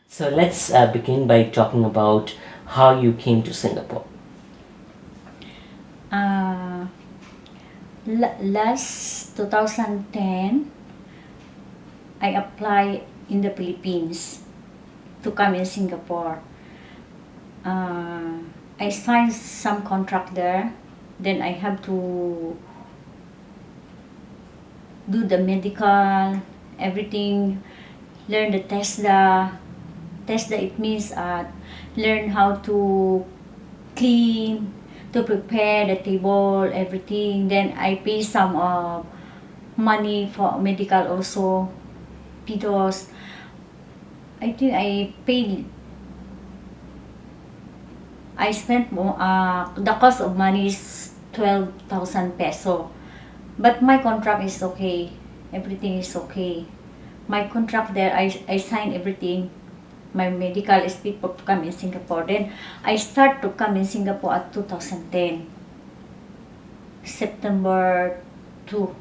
So let's begin by talking about how you came to Singapore. Uh, Last 2010, I applied in the Philippines to come in Singapore. Uh, I signed some contract there. Then I have to do the medical, everything, learn the TESDA. TESDA, it means learn how to clean, to prepare the table, everything. Then I pay some money for medical also because I think I spent more, the cost of money is 12,000 peso. But my contract is okay. Everything is okay. My contract there, I signed everything. My medical is people to come in Singapore. Then I start to come in Singapore at 2010, September 2.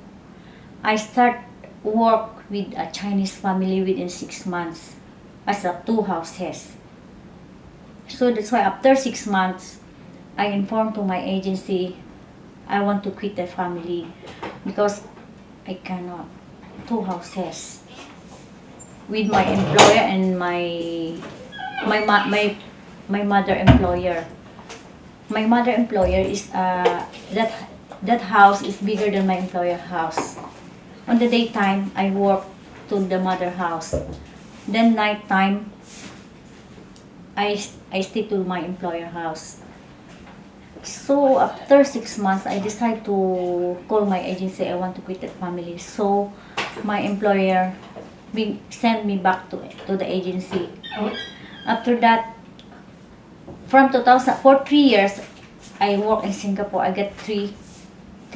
I start work with a Chinese family within 6 months as a two houses. So that's why after 6 months, I informed to my agency I want to quit the family because I cannot. Two houses with my employer and my ma- my my mother employer. My mother employer is that house is bigger than my employer house. On the daytime, I work to the mother house. Then nighttime, I stay to my employer house. So after 6 months, I decide to call my agency. I want to quit the family. So my employer send me back to the agency. After that, from 2000 for 3 years, I work in Singapore. I get three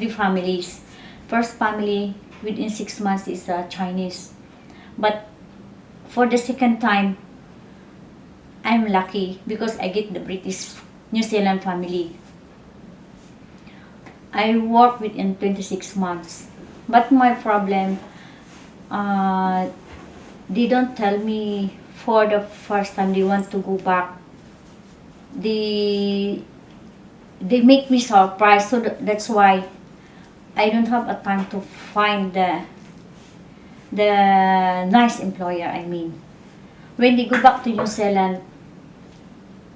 families. First family within 6 months is Chinese, but for the second time, I'm lucky because I get the British New Zealand family. I work within 26 months. But my problem, uh, they don't tell me for the first time they want to go back. They, they make me surprised, so that's why I don't have a time to find the nice employer, I mean. When they go back to New Zealand,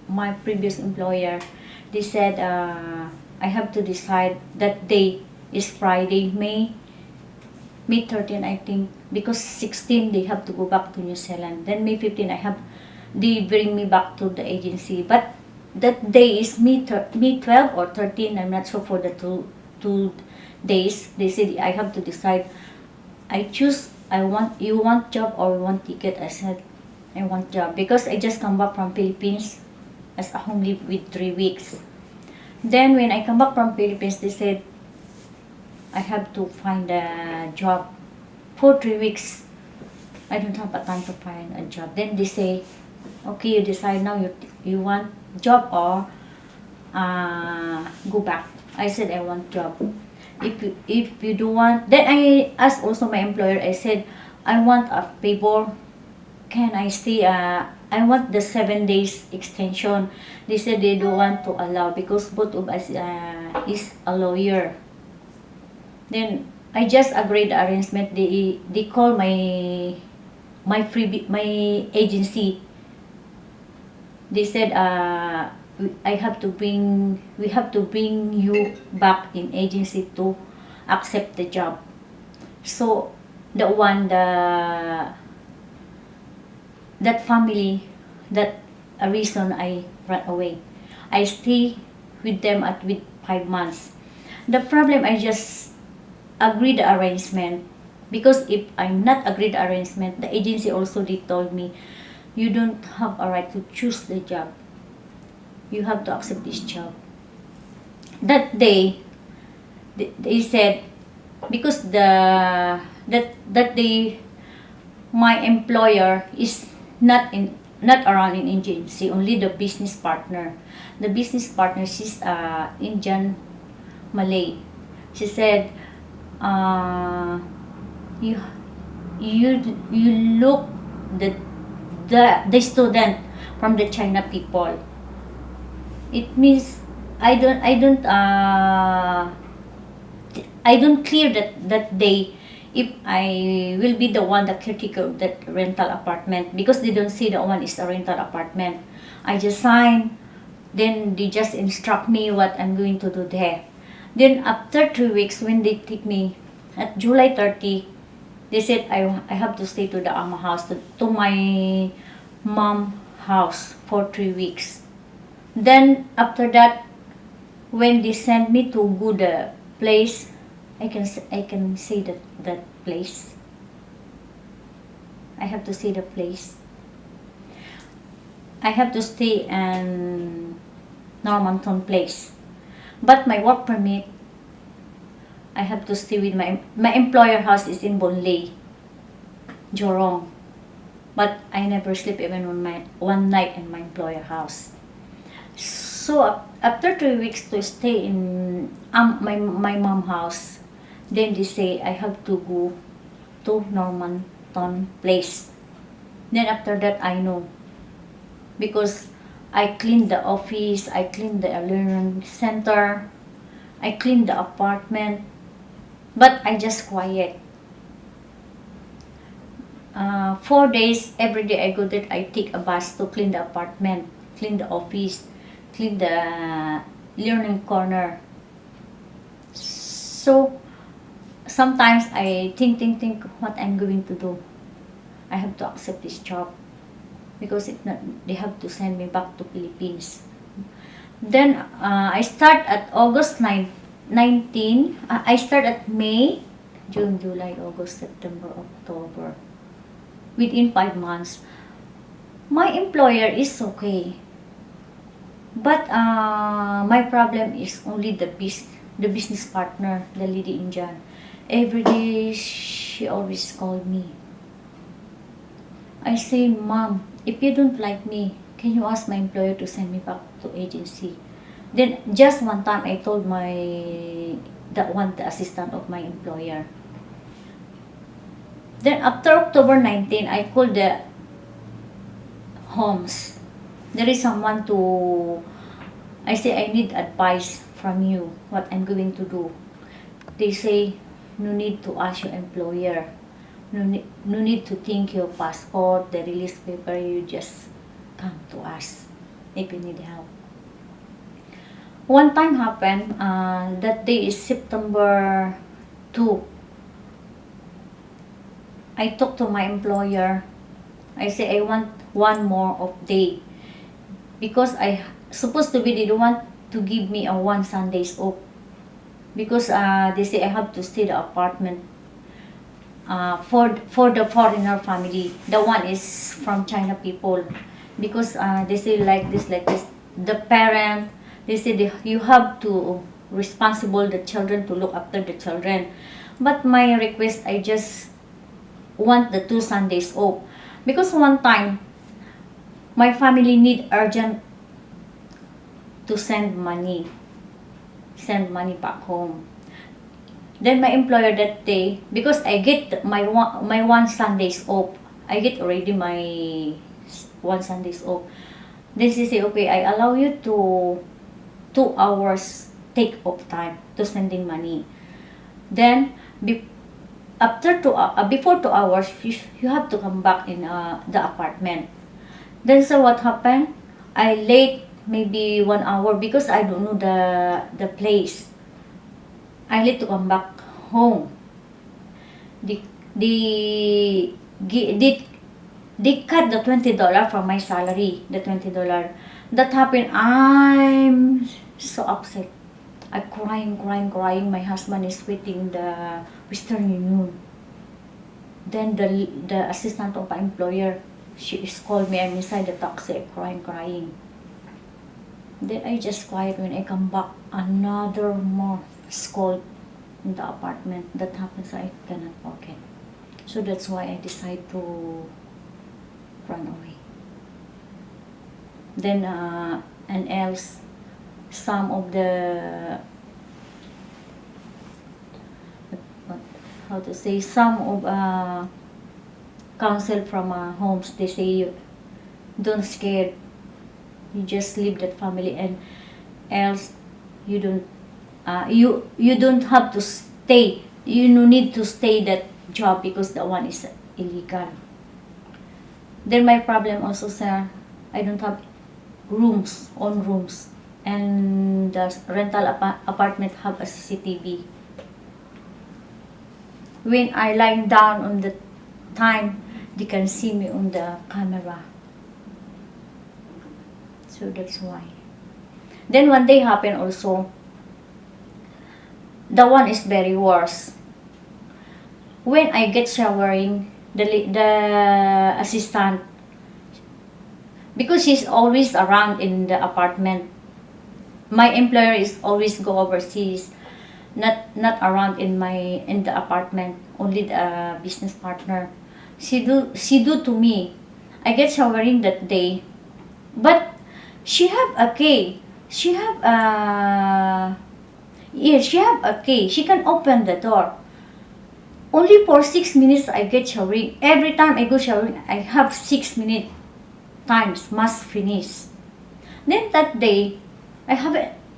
my previous employer, they said I have to decide that day is Friday, May 13, I think, because 16 they have to go back to New Zealand. Then May 15 they bring me back to the agency. But that day is May 12 or 13, I'm not sure for the two days. They said I have to decide. I choose you want job or want ticket. I said I want job because I just come back from Philippines as a home leave with 3 weeks. Then when I come back from Philippines, they said I have to find a job for 3 weeks. I don't have a time to find a job. Then they say, okay, you decide now you want job or go back. I said I want job. If you don't want, then I asked also my employer. I said I want a favor. Can I stay? I want the 7 days extension. They said they don't want to allow because both of us is a lawyer. Then I just agreed the arrangement. They call my agency. They said we have to bring you back in agency to accept the job. So that family, that a reason I ran away. I stay with them with 5 months. The problem, I just agreed the arrangement because if I'm not agreed the arrangement, the agency also they told me you don't have a right to choose the job. You have to accept this job. That day, they said because that day my employer is not around in agency, only the business partner. The business partner, she's Indian Malay. She said, uh, you you look the the student from the China people. It means I don't clear that day if I will be the one, the caretaker of that rental apartment, because they don't see that one is a rental apartment. I just sign, then they just instruct me what I'm going to do there. Then after 3 weeks, when they take me at July 30, they said I have to stay to the ama house, to my mom house for 3 weeks. Then after that, when they send me to go the place, I can see that place. I have to see the place. I have to stay in Normanton Place. But my work permit, I have to stay with my employer house is in Bonlay, Jorong. But I never sleep even one night in my employer house. So after 3 weeks to stay in my mom house, then they say I have to go to Normanton Place. Then after that I know, because I cleaned the office, I cleaned the learning center, I cleaned the apartment, but I just quiet. 4 days, every day I go there, I take a bus to clean the apartment, clean the office, clean the learning corner. So sometimes I think what I'm going to do. I have to accept this job because if not, they have to send me back to Philippines. Then I start at August 19. I start at May, June, July, August, September, October. Within 5 months, my employer is okay. But my problem is only the business partner, the lady Indian. Every day she always called me. I say, Mom, if you don't like me, can you ask my employer to send me back to agency? Then just one time I told the assistant of my employer. Then after October 19, I called the homes. There is someone I say, I need advice from you, what I'm going to do. They say, no need to ask your employer. No need to think your passport, the release paper, you just come to us if you need help. One time happened, that day is September 2. I talked to my employer. I say I want one more of day because I supposed to be, they don't want to give me a one Sundays off because they say I have to stay the apartment for the foreigner family. The one is from China people because they say like this. The parent, they say you have to responsible the children to look after the children. But my request, I just want the 2 Sundays off because one time my family need urgent to send money back home. Then my employer that day, because I get my one Sundays off, I get already my 1 Sundays off. Then she say, okay, I allow you to 2 hours take off time to sending money. Then before 2 hours, you have to come back in the apartment. Then so what happened? I late maybe 1 hour because I don't know the place. I late to come back home. They cut the $20 from my salary. The $20 that happened. I'm so upset. I crying. My husband is waiting the Western Union. Then the assistant of my employer, she is called me. I'm inside the taxi, crying. Then I just quiet. When I come back, another more scold in the apartment. That happens, I cannot forget. So that's why I decide to run away. Then and else, some of the some of council from homes, they say Don't scared. You just leave that family, and else you don't you don't have to stay. You no need to stay that job because that one is illegal. Then my problem also, sir, I don't have rooms, own rooms, and the rental apartment have a CCTV. When I lying down on the time, they can see me on the camera. So that's why. Then one day happened also. The one is very worse. When I get showering, the assistant, because she's always around in the apartment. My employer is always go overseas, not around in the apartment. Only the business partner. She do to me. I get showering that day, but she have a key. She have a Yes, she have a key. She can open the door. Only for 6 minutes I get showering. Every time I go showering, I have 6 minute times must finish. Then that day, I have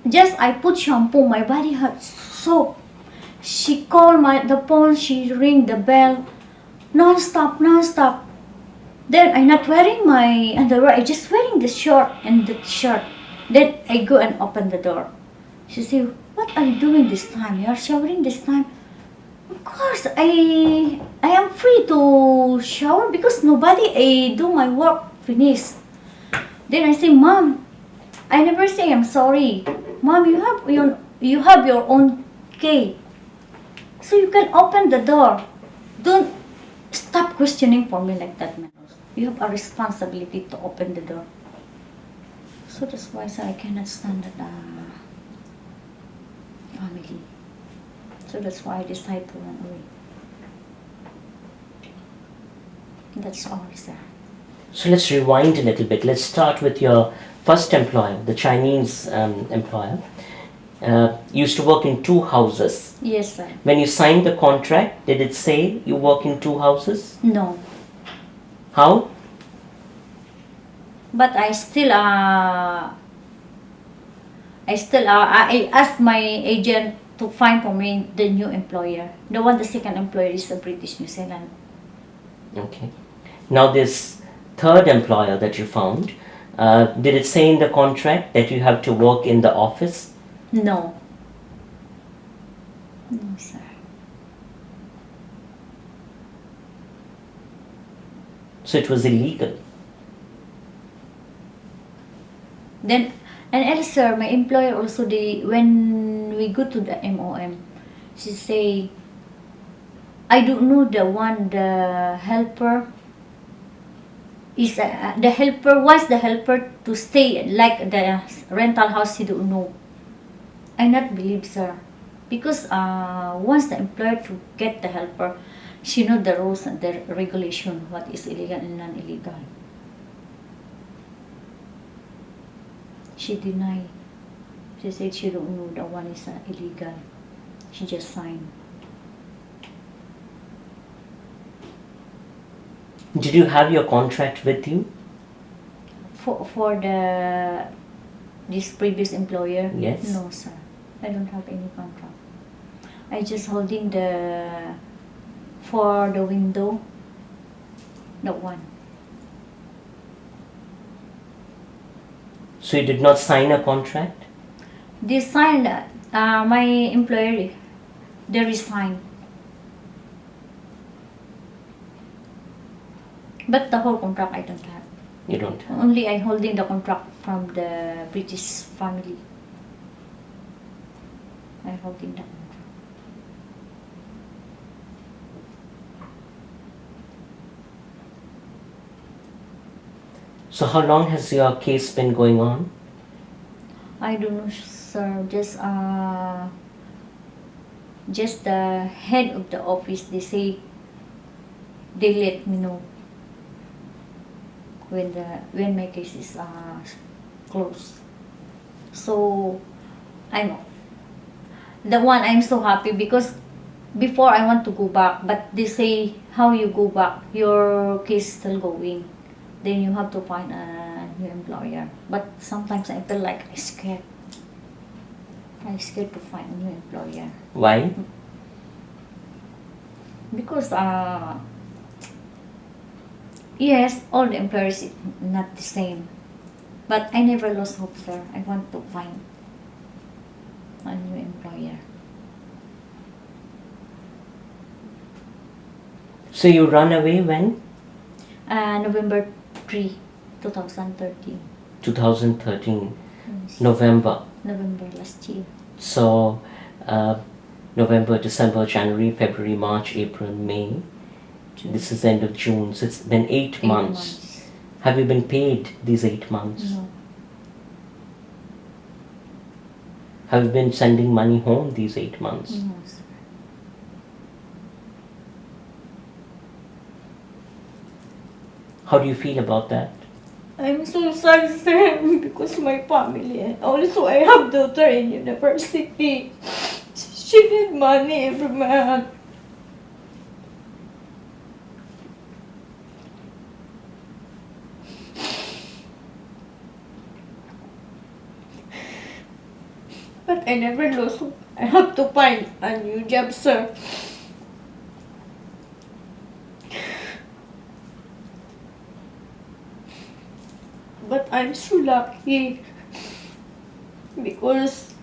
just I put shampoo. My body had soap. She called the phone. She ring the bell, non-stop, non-stop. Then I not wearing my underwear. I just wearing the short and the shirt. Then I go and open the door. She said, "What are you doing this time? You are showering this time." Of course, I am free to shower because nobody I do my work finish. Then I say, "Mom, I never say I'm sorry. Mom, you have your own key, so you can open the door. Don't stop questioning for me like that, man. You have a responsibility to open the door." So that's why I cannot stand that family. So that's why I decided to run away. That's all, sir. So let's rewind a little bit. Let's start with your first employer, the Chinese employer. You used to work in two houses. Yes, sir. When you signed the contract, did it say you work in two houses? No. How? But I asked my agent to find for me the new employer. The second employer is a British New Zealand. Okay. Now this third employer that you found, did it say in the contract that you have to work in the office? No. No, sir. So it was illegal. Then, and else, sir, my employer also, when we go to the MOM, she say, I don't know the helper is the helper. Why's the helper to stay like the rental house? He don't know. I not believe, sir, because once the employer to get the helper, she know the rules and the regulation, what is illegal and non-illegal. She denied. She said she don't know the one is illegal. She just signed. Did you have your contract with you? For this previous employer? Yes. No, sir. I don't have any contract. I just holding for the window, that one. So you did not sign a contract? They signed, my employer, they resigned. But the whole contract I don't have. You don't have. Only I holding the contract from the British family. I holding the contract. So how long has your case been going on? I don't know, sir. Just the head of the office. They say they let me know when my case is closed. So I'm so happy because before I want to go back, but they say how you go back, your case still going. then you have to find a new employer. But sometimes I feel like I'm scared. I'm scared to find a new employer Why? because yes, all the employers is not the same. But I never lost hope, sir. I want to find a new employer. So you run away when? November 3, 2013. 2013, Yes. November. November last year. So November, December, January, February, March, April, May. This is end of June. So it's been 8 8 months. Have you been paid these 8 months? No. Have you been sending money home these 8 months? No, sir. How do you feel about that? I'm so sad, sir, because my family. Also, I have daughter in university. She need money every month. But I never lost hope. I have to find a new job, sir. But I'm so lucky because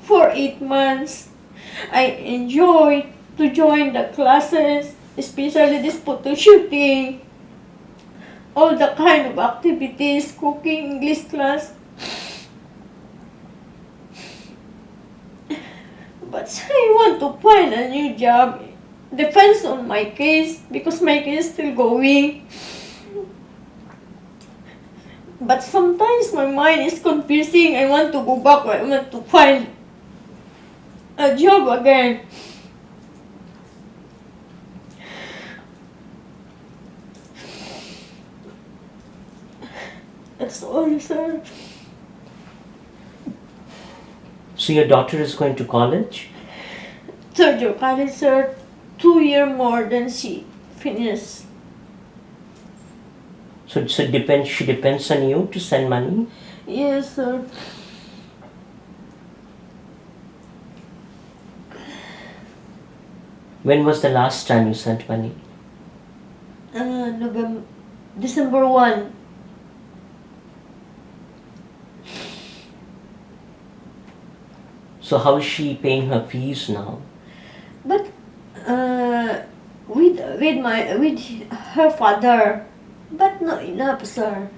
for 8 months I enjoyed to join the classes, especially this photo shooting, all the kind of activities, cooking, English class. But I want to find a new job. Depends on my case because my case is still going. But sometimes my mind is confusing. I want to go back. I want to find a job again. That's all, sir. So your daughter is going to college? Third year college, sir. 2 years more than she finished. So she depends on you to send money? Yes, sir. When was the last time you sent money? December 1. So how is she paying her fees now? But with her father, but not enough, sir.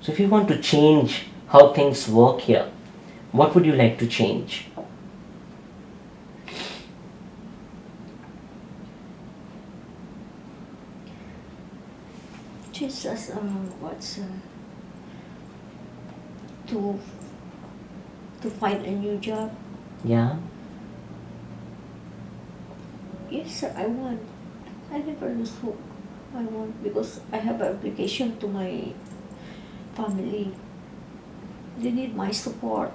So if you want to change how things work here, what would you like to change? Jesus, to find a new job. Yeah? Yes, sir, I want. I never lose hope. I want because I have an obligation to my family. They need my support.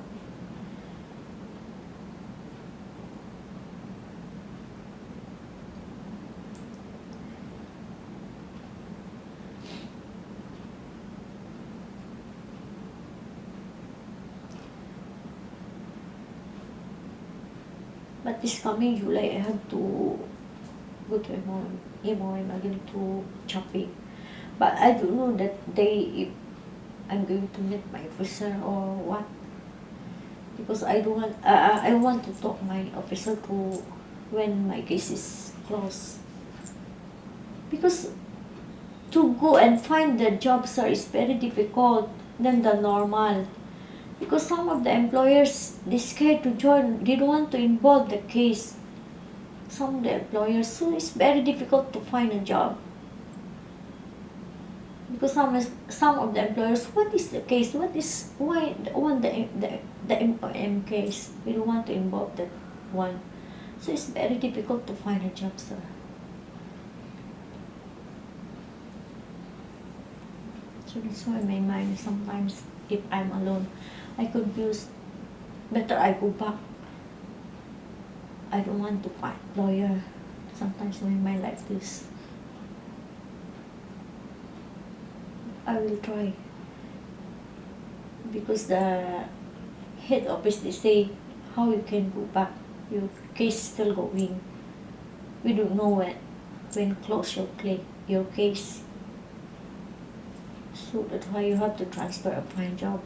But this coming July, I have to go to MOM again to shopping. But I don't know that day if I'm going to meet my officer or what. Because I don't want, I want to talk my officer to when my case is closed. Because to go and find the job, sir, is very difficult than the normal. Because some of the employers, they're scared to join, they don't want to involve the case. Some of the employers, so it's very difficult to find a job. Because some of the employers, what is the case? What is why on the MOM case? We don't want to involve that one. So it's very difficult to find a job, sir. So that's why my mind sometimes, if I'm alone, I confuse. Better I go back. I don't want to find lawyer. Sometimes my mind like this. I will try. Because the head office, they say, how you can go back? Your case still going. We don't know when close your case. So that's why you have to transfer a fine job.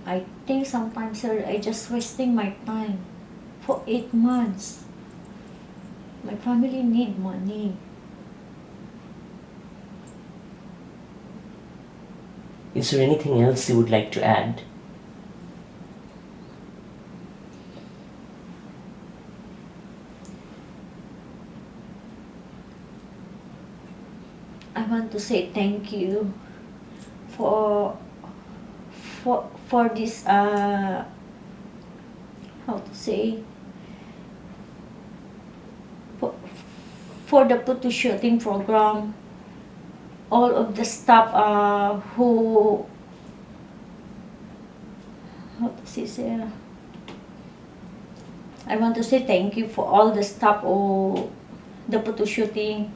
I think sometimes, sir, I just wasting my time for 8 months. My family need money. Is there anything else you would like to add? I want to say thank you for this how to say for the photo shooting program. All of the staff who how to say, sir? I want to say thank you for all the staff of the photo shooting.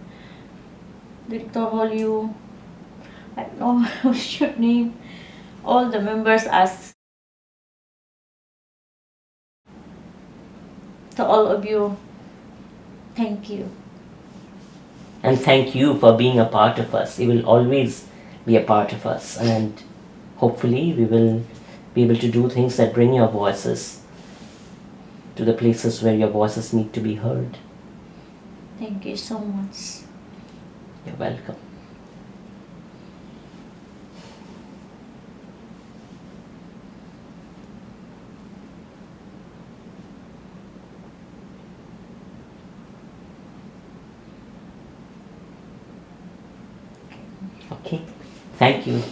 Director Holyu, I don't know what's your name. All the members as to all of you, thank you. And thank you for being a part of us. You will always be a part of us, and hopefully we will be able to do things that bring your voices to the places where your voices need to be heard. Thank you so much. You're welcome. Okay, thank you.